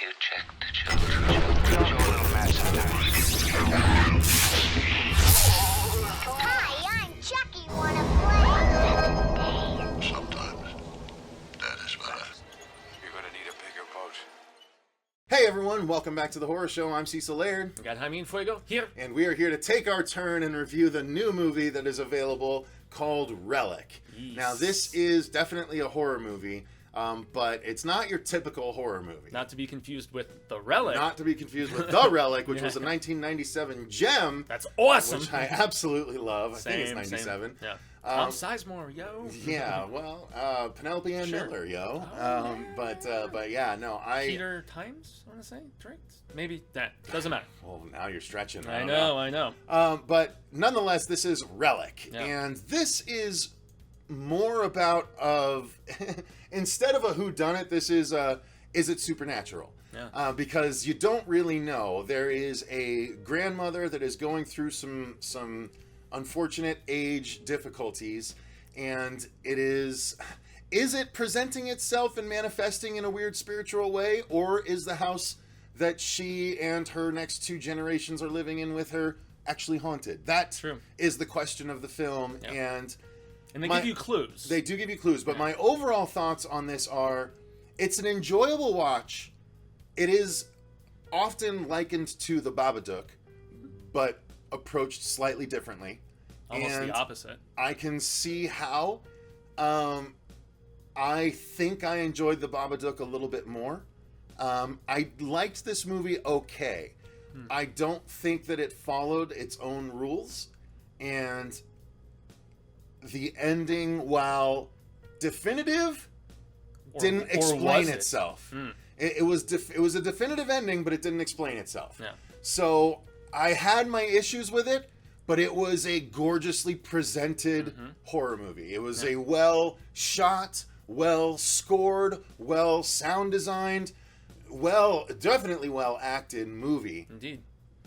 you check the children? Hi, I'm Chucky. Wanna play? Sometimes that is better. You're gonna need a bigger boat. Hey everyone, welcome back to the Horror Show. I'm Cecil Laird. We got Jaime and Fuego here. And we are here to take our turn and review the new movie that is available called Relic. Yes. Now, this is definitely a horror movie, but it's not your typical horror movie. Not to be confused with The Relic. Not to be confused with The Relic, which was a 1997 gem. That's awesome. Which I absolutely love. I think it's Same, 97. Yeah. Tom Sizemore, yo. Yeah, well, Penelope Ann Sure. Miller, yo. Oh, But yeah, no, Peter Times, I want to say? Drake? Maybe that. Doesn't matter. Well, now you're stretching. I don't know. But nonetheless, this is Relic, Yeah. and this is more about instead of a whodunit, this is it supernatural? Yeah. Because you don't really know. There is a grandmother that is going through some unfortunate age difficulties, and is it presenting itself and manifesting in a weird spiritual way, or is the house that she and her next two generations are living in with her actually haunted? That True. is the question of the film. Yeah. And they give you clues. They do give you clues, but my overall thoughts on this are, it's an enjoyable watch. It is often likened to The Babadook, but approached slightly differently. Almost And the opposite. I can see how. I think I enjoyed The Babadook a little bit more. I liked this movie okay. I don't think that it followed its own rules, and the ending, while definitive, didn't explain itself. It was a definitive ending, but it didn't explain itself. Yeah. So I had my issues with it, but it was a gorgeously presented horror movie. It was a well shot, well scored, well sound designed, definitely well acted movie. Indeed.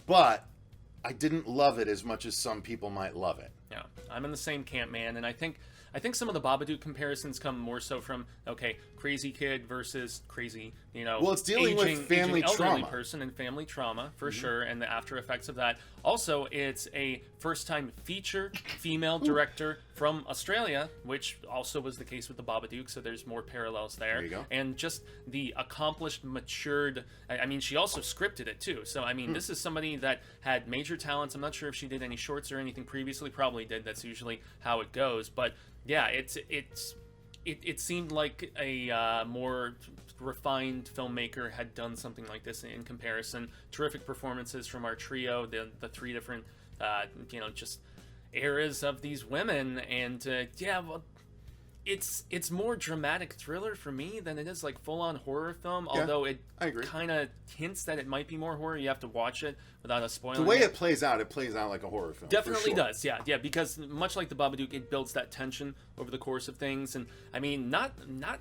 But I didn't love it as much as some people might love it. Yeah, I'm in the same camp, man, and I think some of the Babadook comparisons come more so from, okay, crazy kid versus crazy, Well, it's dealing with family elderly trauma. person and family trauma, for sure, and the after effects of that. Also, it's a first-time feature female director from Australia, which also was the case with the Babadook, so there's more parallels there. There you go. And just the accomplished, matured, I mean, she also scripted it, too. So, I mean, this is somebody that had major talents. I'm not sure if she did any shorts or anything previously. Probably did. That's usually how it goes. But, yeah, it seemed like a more refined filmmaker had done something like this in comparison. Terrific performances from our trio, the three different, just eras of these women, and it's more dramatic thriller for me than it is like full-on horror film. Yeah, although it I agree. kind of hints that it might be more horror. You have to watch it without us spoiling The way it. it plays out like a horror film. Definitely for sure. does, yeah, because much like the Babadook, it builds that tension over the course of things, and I mean, not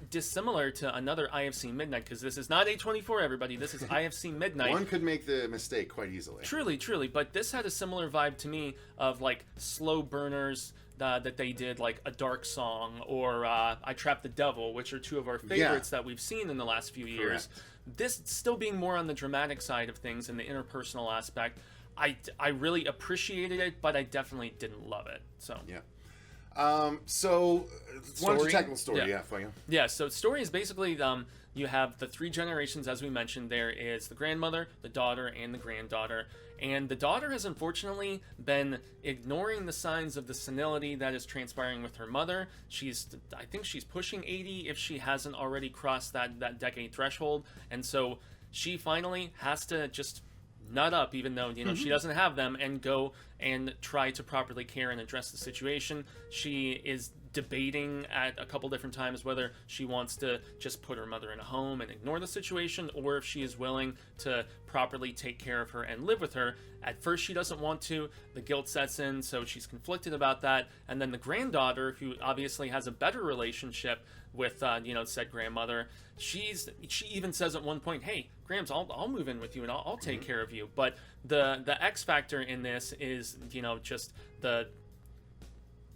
dissimilar to another I Have Seen Midnight, because this is not A24, everybody. This is I Have Seen Midnight. One could make the mistake quite easily. Truly, but this had a similar vibe to me of like slow burners that they did, like A Dark Song or I Trapped the Devil, which are two of our favorites that we've seen in the last few years. This still being more on the dramatic side of things and the interpersonal aspect. I really appreciated it, but I definitely didn't love it. So Yeah. So why don't you tackle the story? Yeah, for you. Yeah, so story is basically you have the three generations, as we mentioned. There is the grandmother, the daughter, and the granddaughter. And the daughter has unfortunately been ignoring the signs of the senility that is transpiring with her mother. I think she's pushing 80 if she hasn't already crossed that decade threshold. And so she finally has to just nut up, even though she doesn't have them, and go and try to properly care and address the situation. She is debating at a couple different times whether she wants to just put her mother in a home and ignore the situation, or if she is willing to properly take care of her and live with her. At first she doesn't want to. The guilt sets in, so she's conflicted about that. And then the granddaughter, who obviously has a better relationship with said grandmother, she even says at one point, hey Grams, I'll move in with you and I'll take care of you. But the X factor in this is just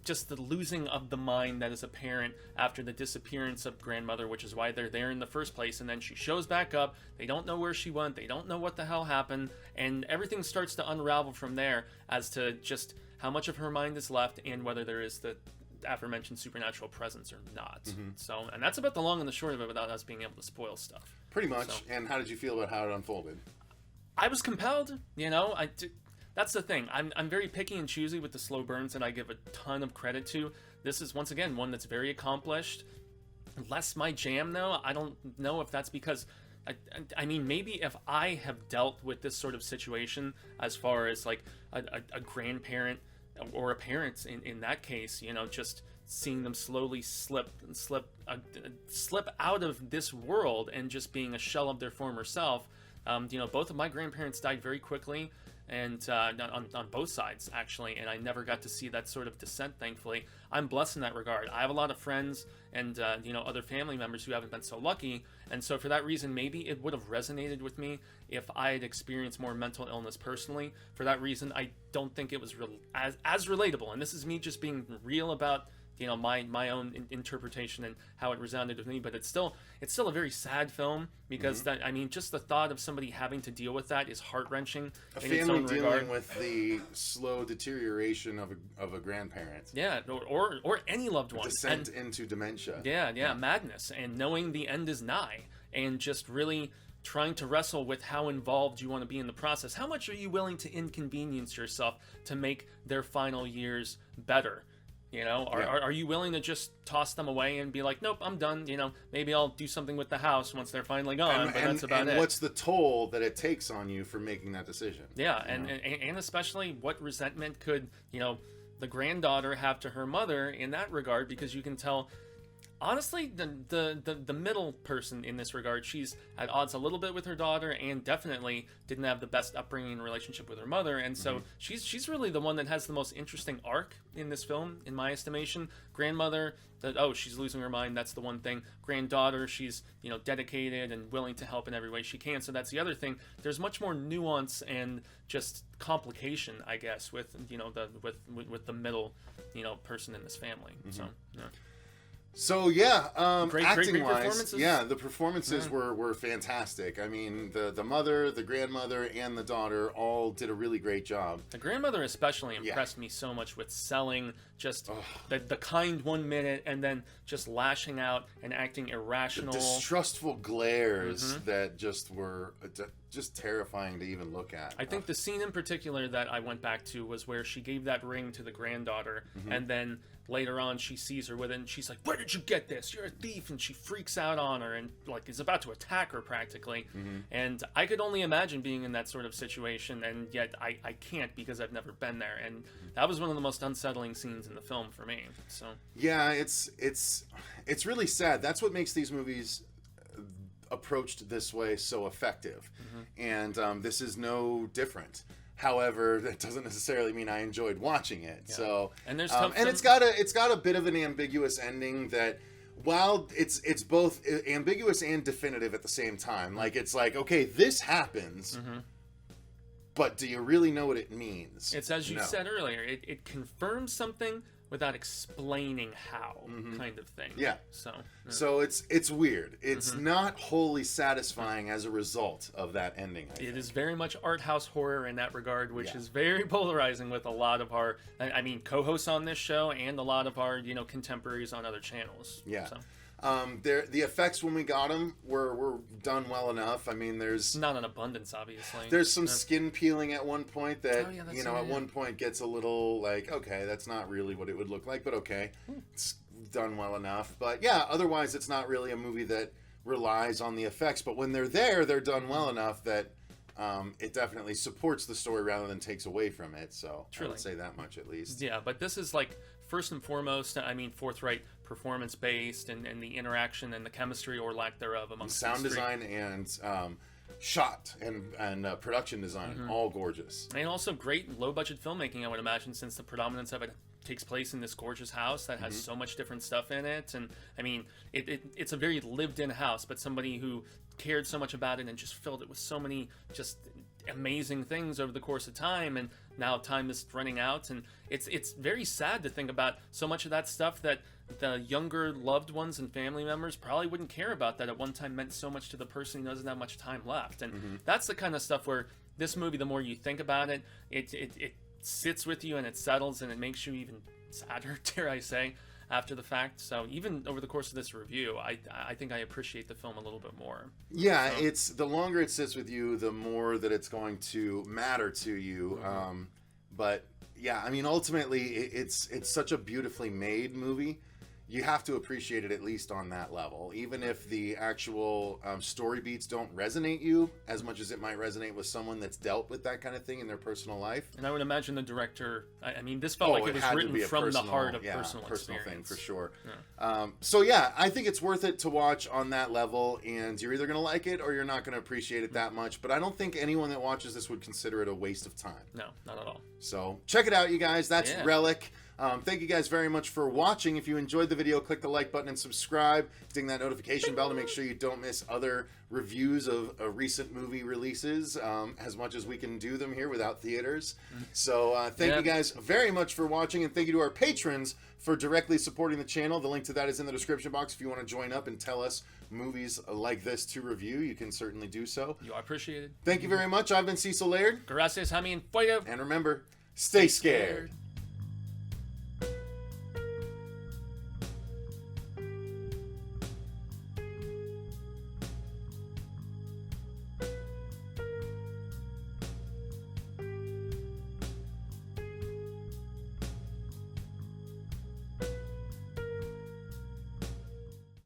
just the losing of the mind that is apparent after the disappearance of grandmother, which is why they're there in the first place. And then she shows back up. They don't know where she went. They don't know what the hell happened. And everything starts to unravel from there as to just how much of her mind is left and whether there is the aforementioned supernatural presence or not. So, and that's about the long and the short of it without us being able to spoil stuff. Pretty much. So. And how did you feel about how it unfolded? I was compelled, that's the thing. I'm very picky and choosy with the slow burns that I give a ton of credit to. This is, once again, one that's very accomplished. Less my jam, though. I don't know if that's because... I mean, maybe if I have dealt with this sort of situation as far as, like, a grandparent or a parent in that case, just seeing them slowly slip out of this world and just being a shell of their former self. Both of my grandparents died very quickly, and on both sides, actually, and I never got to see that sort of descent, thankfully. I'm blessed in that regard. I have a lot of friends and, other family members who haven't been so lucky, and so for that reason, maybe it would have resonated with me if I had experienced more mental illness personally. For that reason, I don't think it was as relatable, and this is me just being real about my own interpretation and how it resounded with me. But it's still a very sad film because just the thought of somebody having to deal with that is heart-wrenching. A family dealing with the slow deterioration of a grandparent. Yeah, or any loved one. Descent into dementia. Yeah, madness, and knowing the end is nigh, and just really trying to wrestle with how involved you want to be in the process. How much are you willing to inconvenience yourself to make their final years better? Are you willing to just toss them away and be like, nope, I'm done. Maybe I'll do something with the house once they're finally gone, but that's about it. And what's the toll that it takes on you for making that decision? Yeah, and especially what resentment could, the granddaughter have to her mother in that regard, because you can tell, honestly, the middle person in this regard, she's at odds a little bit with her daughter and definitely didn't have the best upbringing and relationship with her mother, and so she's really the one that has the most interesting arc in this film, in my estimation. Grandmother, she's losing her mind, that's the one thing. Granddaughter, she's dedicated and willing to help in every way she can, so that's the other thing. There's much more nuance and just complication, I guess, with with the middle person in this family. So yeah. So yeah, great acting wise, performances. yeah, the performances were fantastic. I mean, the mother, the grandmother, and the daughter all did a really great job. The grandmother especially impressed me so much with selling just the kind 1 minute and then just lashing out and acting irrational. The distrustful glares that just were just terrifying to even look at. I think the scene in particular that I went back to was where she gave that ring to the granddaughter, and then later on she sees her with it and she's like, where did you get this? You're a thief. And she freaks out on her and like is about to attack her practically. And I could only imagine being in that sort of situation, and yet I can't because I've never been there. And that was one of the most unsettling scenes in the film for me. So yeah, it's really sad. That's what makes these movies approached this way so effective, and this is no different. However, that doesn't necessarily mean I enjoyed watching it. Yeah. So and there's and it's got a bit of an ambiguous ending that, while it's both ambiguous and definitive at the same time. Like it's like, okay, this happens, but do you really know what it means? It's as you said earlier, it confirms something without explaining how, kind of thing. Yeah. So it's weird. It's not wholly satisfying as a result of that ending. It is very much art house horror in that regard, which is very polarizing with a lot of our, co-hosts on this show and a lot of our, contemporaries on other channels. Yeah. So. The effects when we got them were done well enough. I mean, there's not an abundance, obviously. There's some skin peeling at one point that at one point gets a little like, okay, that's not really what it would look like, but okay, it's done well enough. But yeah, otherwise it's not really a movie that relies on the effects. But when they're there, they're done well enough that it definitely supports the story rather than takes away from it. So I would say that much at least. Yeah, but this is like first and foremost, forthright performance based and the interaction and the chemistry or lack thereof amongst sound design and shot and production design, all gorgeous. And also great low budget filmmaking, I would imagine, since the predominance of it takes place in this gorgeous house that has so much different stuff in it. And I mean, it's a very lived in house, but somebody who cared so much about it and just filled it with so many just amazing things over the course of time, and now time is running out, and it's very sad to think about so much of that stuff that the younger loved ones and family members probably wouldn't care about, that at one time meant so much to the person who doesn't have much time left. And that's the kind of stuff where this movie, the more you think about it, it sits with you and it settles, and it makes you even sadder, dare I say, after the fact. So even over the course of this review, I think I appreciate the film a little bit more. Yeah, so it's the longer it sits with you, the more that it's going to matter to you. But yeah, I mean, ultimately, it's such a beautifully made movie. You have to appreciate it at least on that level, even if the actual story beats don't resonate you as much as it might resonate with someone that's dealt with that kind of thing in their personal life. And I would imagine the director, I mean, this felt like it was written from the heart of personal thing for sure. Yeah. So yeah, I think it's worth it to watch on that level, and you're either going to like it or you're not going to appreciate it that much. But I don't think anyone that watches this would consider it a waste of time. No, not at all. So check it out, you guys. That's Relic. Thank you guys very much for watching. If you enjoyed the video, click the like button and subscribe. Ding that notification bell to make sure you don't miss other reviews of recent movie releases, as much as we can do them here without theaters. So thank you guys very much for watching, and thank you to our patrons for directly supporting the channel. The link to that is in the description box. If you want to join up and tell us movies like this to review, you can certainly do so. You are appreciated. Thank you very much. I've been Cecil Laird. Gracias, Jaime, and Fuego. And remember, stay scared.